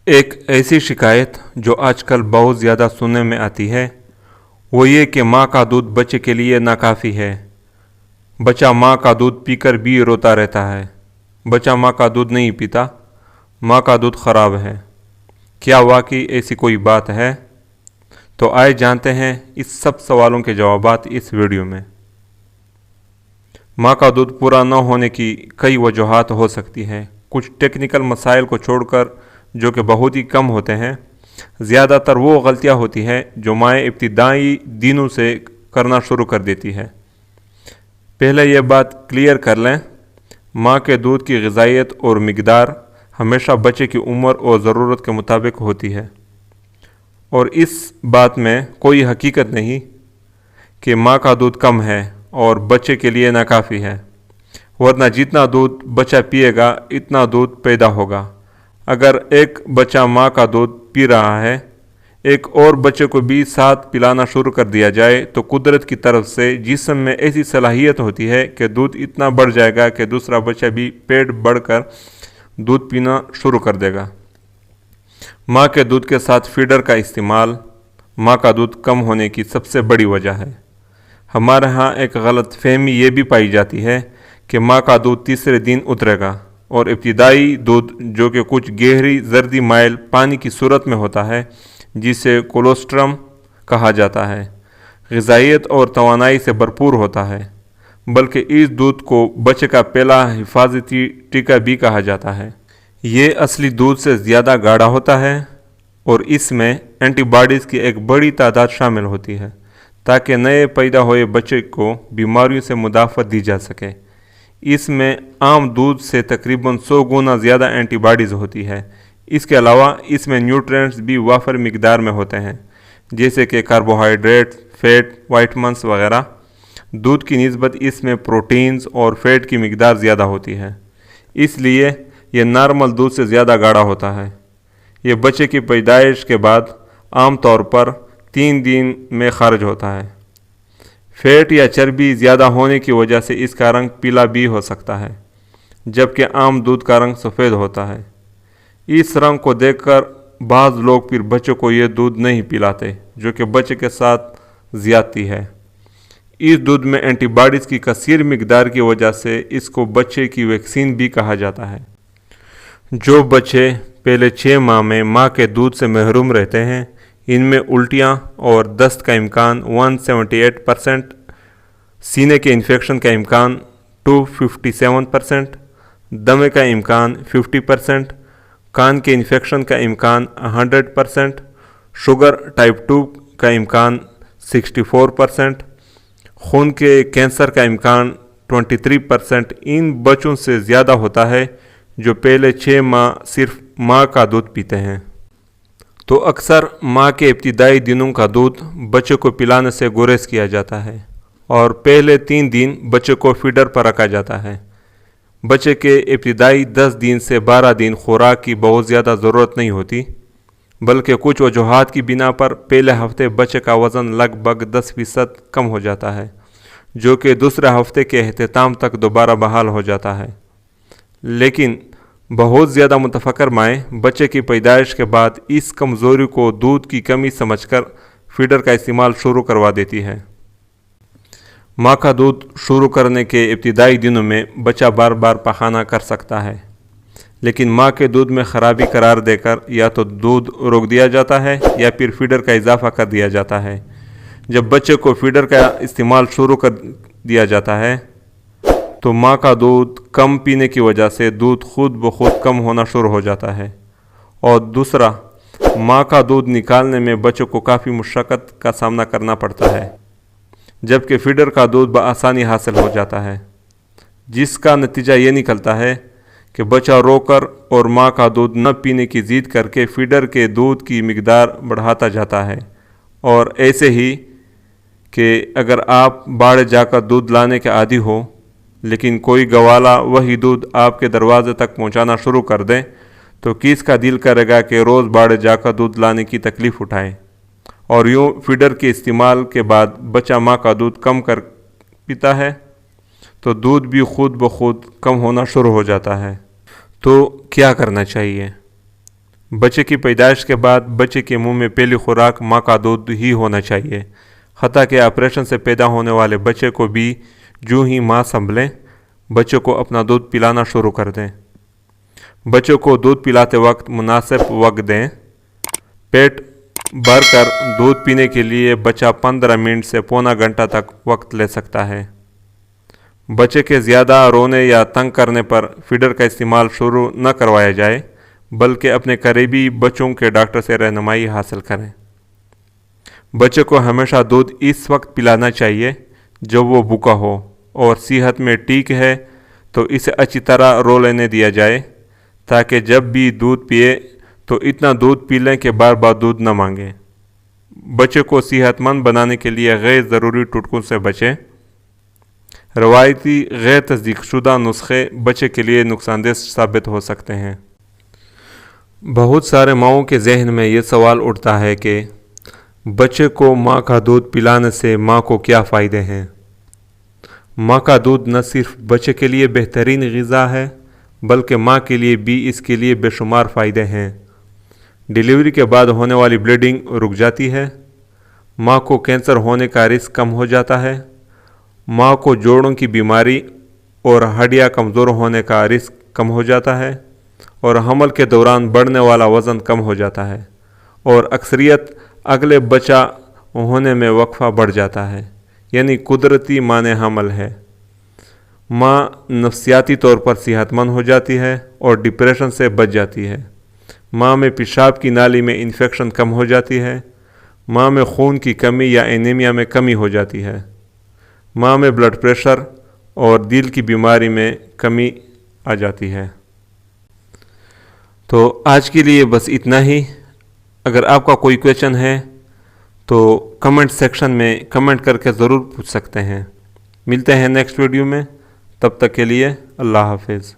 ایک ایسی شکایت جو آج کل بہت زیادہ سننے میں آتی ہے وہ یہ کہ ماں کا دودھ بچے کے لیے ناکافی ہے۔ بچہ ماں کا دودھ پی کر بھی روتا رہتا ہے۔ بچہ ماں کا دودھ نہیں پیتا، ماں کا دودھ خراب ہے۔ کیا واقعی ایسی کوئی بات ہے؟ تو آئے جانتے ہیں اس سب سوالوں کے جوابات اس ویڈیو میں۔ ماں کا دودھ پورا نہ ہونے کی کئی وجوہات ہو سکتی ہیں۔ کچھ ٹیکنیکل مسائل کو چھوڑ کر جو کہ بہت ہی کم ہوتے ہیں، زیادہ تر وہ غلطیاں ہوتی ہیں جو مائیں ابتدائی دنوں سے کرنا شروع کر دیتی ہے۔ پہلے یہ بات کلیئر کر لیں، ماں کے دودھ کی غذائیت اور مقدار ہمیشہ بچے کی عمر اور ضرورت کے مطابق ہوتی ہے، اور اس بات میں کوئی حقیقت نہیں کہ ماں کا دودھ کم ہے اور بچے کے لیے ناکافی ہے، ورنہ جتنا دودھ بچہ پیے گا اتنا دودھ پیدا ہوگا۔ اگر ایک بچہ ماں کا دودھ پی رہا ہے، ایک اور بچے کو بھی ساتھ پلانا شروع کر دیا جائے تو قدرت کی طرف سے جسم میں ایسی صلاحیت ہوتی ہے کہ دودھ اتنا بڑھ جائے گا کہ دوسرا بچہ بھی پیٹ بڑھ کر دودھ پینا شروع کر دے گا۔ ماں کے دودھ کے ساتھ فیڈر کا استعمال ماں کا دودھ کم ہونے کی سب سے بڑی وجہ ہے۔ ہمارے ہاں ایک غلط فہمی یہ بھی پائی جاتی ہے کہ ماں کا دودھ تیسرے دن اترے گا، اور ابتدائی دودھ جو کہ کچھ گہری زردی مائل پانی کی صورت میں ہوتا ہے جسے کولوسٹرم کہا جاتا ہے، غذائیت اور توانائی سے بھرپور ہوتا ہے، بلکہ اس دودھ کو بچے کا پہلا حفاظتی ٹیکہ بھی کہا جاتا ہے۔ یہ اصلی دودھ سے زیادہ گاڑھا ہوتا ہے اور اس میں اینٹی باڈیز کی ایک بڑی تعداد شامل ہوتی ہے تاکہ نئے پیدا ہوئے بچے کو بیماریوں سے مدافعت دی جا سکے۔ اس میں عام دودھ سے تقریباً 100 گنا زیادہ اینٹی باڈیز ہوتی ہے۔ اس کے علاوہ اس میں نیوٹرینٹس بھی وافر مقدار میں ہوتے ہیں، جیسے کہ کاربوہائیڈریٹ، فیٹ، وائٹامنس وغیرہ۔ دودھ کی نسبت اس میں پروٹینز اور فیٹ کی مقدار زیادہ ہوتی ہے، اس لیے یہ نارمل دودھ سے زیادہ گاڑھا ہوتا ہے۔ یہ بچے کی پیدائش کے بعد عام طور پر 3 دن میں خارج ہوتا ہے۔ فیٹ یا چربی زیادہ ہونے کی وجہ سے اس کا رنگ پیلا بھی ہو سکتا ہے، جبکہ عام دودھ کا رنگ سفید ہوتا ہے۔ اس رنگ کو دیکھ کر بعض لوگ پھر بچوں کو یہ دودھ نہیں پلاتے، جو کہ بچے کے ساتھ زیادتی ہے۔ اس دودھ میں اینٹی باڈیز کی کثیر مقدار کی وجہ سے اس کو بچے کی ویکسین بھی کہا جاتا ہے۔ جو بچے پہلے 6 ماہ میں ماں کے دودھ سے محروم رہتے ہیں، ان میں الٹیاں اور دست کا امکان 178%، سینے کے انفیکشن کا امکان 257%، دمے کا امکان 50%، کان کے انفیکشن کا امکان 100%، شوگر ٹائپ 2 کا امکان 64%، خون کے کینسر کا امکان 23% ان بچوں سے زیادہ ہوتا ہے جو پہلے 6 ماہ صرف ماں کا دودھ پیتے ہیں۔ تو اکثر ماں کے ابتدائی دنوں کا دودھ بچے کو پلانے سے گریز کیا جاتا ہے، اور پہلے 3 دن بچے کو فیڈر پر رکھا جاتا ہے۔ بچے کے ابتدائی 10 دن سے 12 دن خوراک کی بہت زیادہ ضرورت نہیں ہوتی، بلکہ کچھ وجوہات کی بنا پر پہلے ہفتے بچے کا وزن لگ بھگ 10% کم ہو جاتا ہے، جو کہ دوسرے ہفتے کے اختتام تک دوبارہ بحال ہو جاتا ہے۔ لیکن بہت زیادہ متفکر مائیں بچے کی پیدائش کے بعد اس کمزوری کو دودھ کی کمی سمجھ کر فیڈر کا استعمال شروع کروا دیتی ہے۔ ماں کا دودھ شروع کرنے کے ابتدائی دنوں میں بچہ بار بار پخانہ کر سکتا ہے، لیکن ماں کے دودھ میں خرابی قرار دے کر یا تو دودھ روک دیا جاتا ہے یا پھر فیڈر کا اضافہ کر دیا جاتا ہے۔ جب بچے کو فیڈر کا استعمال شروع کر دیا جاتا ہے تو ماں کا دودھ کم پینے کی وجہ سے دودھ خود بخود کم ہونا شروع ہو جاتا ہے، اور دوسرا، ماں کا دودھ نکالنے میں بچوں کو کافی مشقت کا سامنا کرنا پڑتا ہے، جبکہ فیڈر کا دودھ بآسانی حاصل ہو جاتا ہے، جس کا نتیجہ یہ نکلتا ہے کہ بچہ رو کر اور ماں کا دودھ نہ پینے کی ضد کر کے فیڈر کے دودھ کی مقدار بڑھاتا جاتا ہے۔ اور ایسے ہی کہ اگر آپ باڑے جا کر دودھ لانے کے عادی ہو، لیکن کوئی گوالا وہی دودھ آپ کے دروازے تک پہنچانا شروع کر دیں تو کس کا دل کرے گا کہ روز باڑے جا کر دودھ لانے کی تکلیف اٹھائیں؟ اور یوں فیڈر کے استعمال کے بعد بچہ ماں کا دودھ کم کر پیتا ہے تو دودھ بھی خود بخود کم ہونا شروع ہو جاتا ہے۔ تو کیا کرنا چاہیے؟ بچے کی پیدائش کے بعد بچے کے منہ میں پہلی خوراک ماں کا دودھ ہی ہونا چاہیے، حتیٰ کہ آپریشن سے پیدا ہونے والے بچے کو بھی جو ہی ماں سنبھلیں بچے کو اپنا دودھ پلانا شروع کر دیں۔ بچوں کو دودھ پلاتے وقت مناسب وقت دیں۔ پیٹ بھر کر دودھ پینے کے لیے بچہ 15 منٹ سے پونا گھنٹہ تک وقت لے سکتا ہے۔ بچے کے زیادہ رونے یا تنگ کرنے پر فیڈر کا استعمال شروع نہ کروایا جائے، بلکہ اپنے قریبی بچوں کے ڈاکٹر سے رہنمائی حاصل کریں۔ بچے کو ہمیشہ دودھ اس وقت پلانا چاہیے جب وہ بھوکا ہو اور صحت میں ٹھیک ہے تو اسے اچھی طرح رو لینے دیا جائے، تاکہ جب بھی دودھ پیے تو اتنا دودھ پی لیں کہ بار بار دودھ نہ مانگیں۔ بچے کو صحت مند بنانے کے لیے غیر ضروری ٹوٹکوں سے بچیں۔ روایتی غیر تصدیق شدہ نسخے بچے کے لیے نقصان دہ ثابت ہو سکتے ہیں۔ بہت سارے ماؤں کے ذہن میں یہ سوال اٹھتا ہے کہ بچے کو ماں کا دودھ پلانے سے ماں کو کیا فائدے ہیں؟ ماں کا دودھ نہ صرف بچے کے لیے بہترین غذا ہے بلکہ ماں کے لیے بھی اس کے لیے بے شمار فائدے ہیں۔ ڈیلیوری کے بعد ہونے والی بلیڈنگ رک جاتی ہے، ماں کو کینسر ہونے کا رسک کم ہو جاتا ہے، ماں کو جوڑوں کی بیماری اور ہڈیاں کمزور ہونے کا رسک کم ہو جاتا ہے، اور حمل کے دوران بڑھنے والا وزن کم ہو جاتا ہے، اور اکثریت اگلے بچہ ہونے میں وقفہ بڑھ جاتا ہے، یعنی قدرتی معنی حمل ہے۔ ماں نفسیاتی طور پر صحت مند ہو جاتی ہے اور ڈپریشن سے بچ جاتی ہے۔ ماں میں پیشاب کی نالی میں انفیکشن کم ہو جاتی ہے۔ ماں میں خون کی کمی یا اینیمیا میں کمی ہو جاتی ہے۔ ماں میں بلڈ پریشر اور دل کی بیماری میں کمی آ جاتی ہے۔ تو آج کے لیے بس اتنا ہی۔ اگر آپ کا کوئی کویشچن ہے تو کمنٹ سیکشن میں کمنٹ کر کے ضرور پوچھ سکتے ہیں۔ ملتے ہیں نیکسٹ ویڈیو میں، تب تک کے لیے اللہ حافظ۔